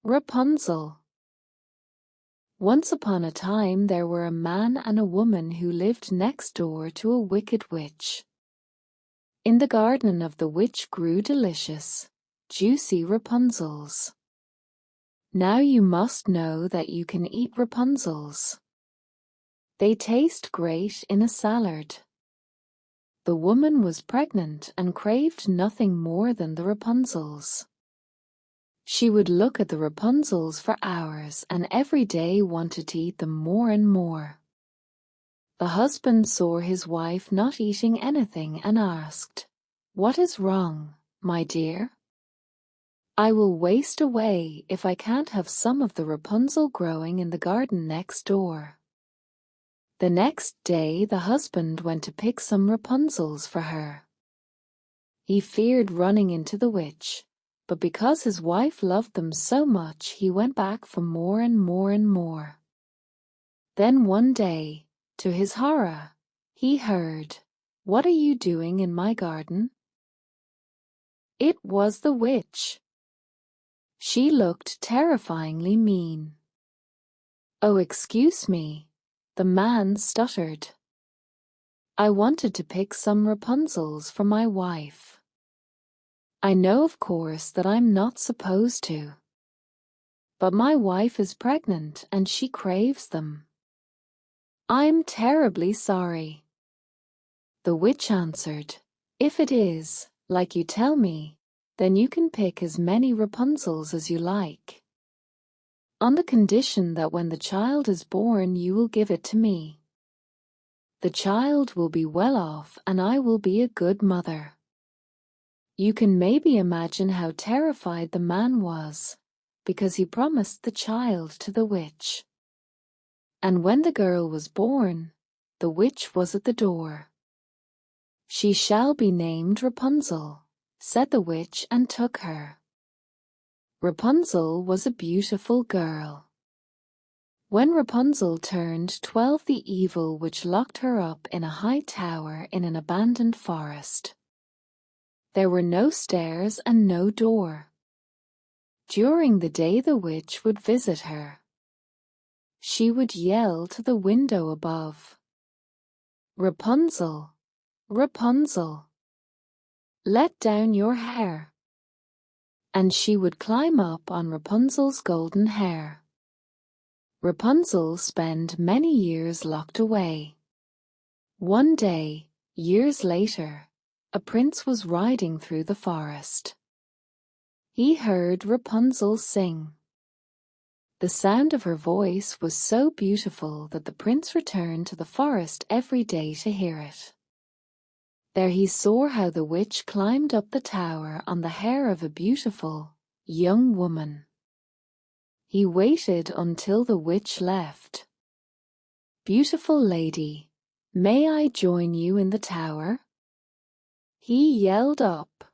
Rapunzel. Once upon a time there were a man and a woman who lived next door to a wicked witch. In the garden of the witch grew delicious, juicy Rapunzels. Now you must know that you can eat Rapunzels. They taste great in a salad. The woman was pregnant and craved nothing more than the Rapunzels. She would look at the Rapunzels for hours and every day wanted to eat them more and more. The husband saw his wife not eating anything and asked, "What is wrong, my dear?" "I will waste away if I can't have some of the Rapunzel growing in the garden next door." The next day the husband went to pick some Rapunzels for her. He feared running into the witch, but because his wife loved them so much he went back for more and more and more. Then one day, to his horror, he heard, "What are you doing in my garden?" It was the witch. She looked terrifyingly mean. "Oh, excuse me," the man stuttered. "I wanted to pick some Rapunzels for my wife. I know, of course, that I'm not supposed to. But my wife is pregnant and she craves them. I'm terribly sorry." The witch answered, "If it is, like you tell me, then you can pick as many Rapunzels as you like. On the condition that when the child is born you will give it to me. The child will be well off and I will be a good mother." You can maybe imagine how terrified the man was, because he promised the child to the witch. And when the girl was born, the witch was at the door. "She shall be named Rapunzel," said the witch and took her. Rapunzel was a beautiful girl. When Rapunzel turned 12, the evil witch locked her up in a high tower in an abandoned forest. There were no stairs and no door. During the day the witch would visit her. She would yell to the window above, "Rapunzel, Rapunzel, let down your hair." And she would climb up on Rapunzel's golden hair. Rapunzel spent many years locked away. One day, years later, a prince was riding through the forest. He heard Rapunzel sing. The sound of her voice was so beautiful that the prince returned to the forest every day to hear it. There he saw how the witch climbed up the tower on the hair of a beautiful, young woman. He waited until the witch left. "Beautiful lady, may I join you in the tower?" he yelled up.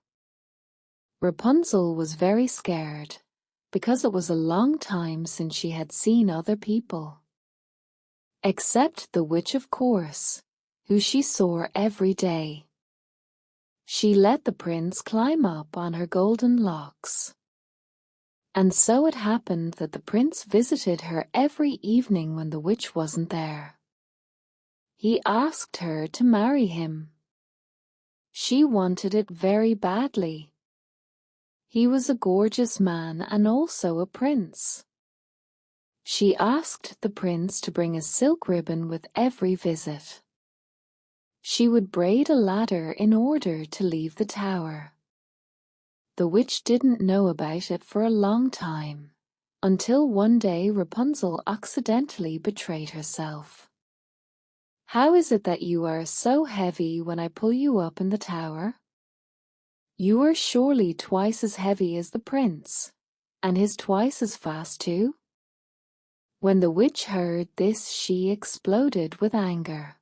Rapunzel was very scared, because it was a long time since she had seen other people. Except the witch, of course, who she saw every day. She let the prince climb up on her golden locks. And so it happened that the prince visited her every evening when the witch wasn't there. He asked her to marry him. She wanted it very badly. He was a gorgeous man and also a prince. She asked the prince to bring a silk ribbon with every visit. She would braid a ladder in order to leave the tower. The witch didn't know about it for a long time, until one day Rapunzel accidentally betrayed herself. "How is it that you are so heavy when I pull you up in the tower? You are surely twice as heavy as the prince, and he's twice as fast too." When the witch heard this, she exploded with anger.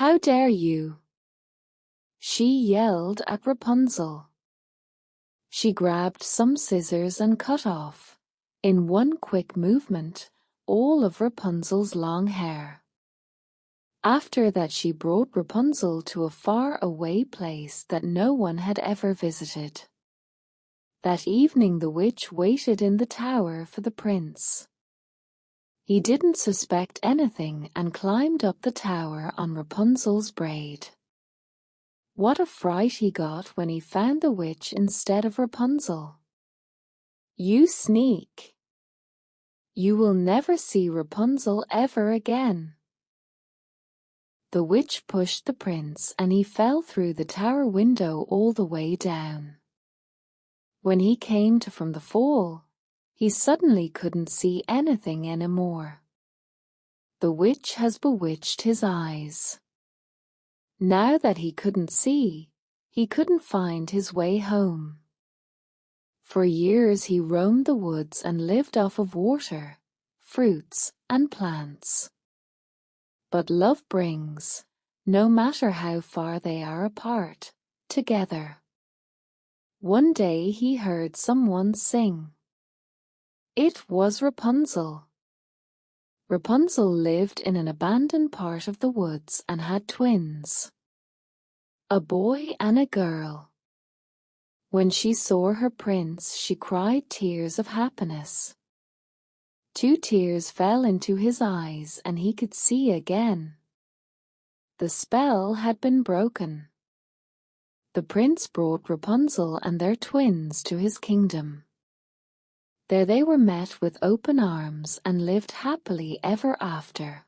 "How dare you!" she yelled at Rapunzel. She grabbed some scissors and cut off, in one quick movement, all of Rapunzel's long hair. After that she brought Rapunzel to a far-away place that no one had ever visited. That evening the witch waited in the tower for the prince. He didn't suspect anything and climbed up the tower on Rapunzel's braid. What a fright he got when he found the witch instead of Rapunzel. "You sneak! You will never see Rapunzel ever again." The witch pushed the prince and he fell through the tower window all the way down. When he came to from the fall, he suddenly couldn't see anything anymore. The witch has bewitched his eyes. Now that he couldn't see, he couldn't find his way home. For years he roamed the woods and lived off of water, fruits, and plants. But love brings, no matter how far they are apart, together. One day he heard someone sing. It was Rapunzel. Rapunzel lived in an abandoned part of the woods and had twins, a boy and a girl. When she saw her prince, she cried tears of happiness. 2 tears fell into his eyes and he could see again. The spell had been broken. The prince brought Rapunzel and their twins to his kingdom. There they were met with open arms and lived happily ever after.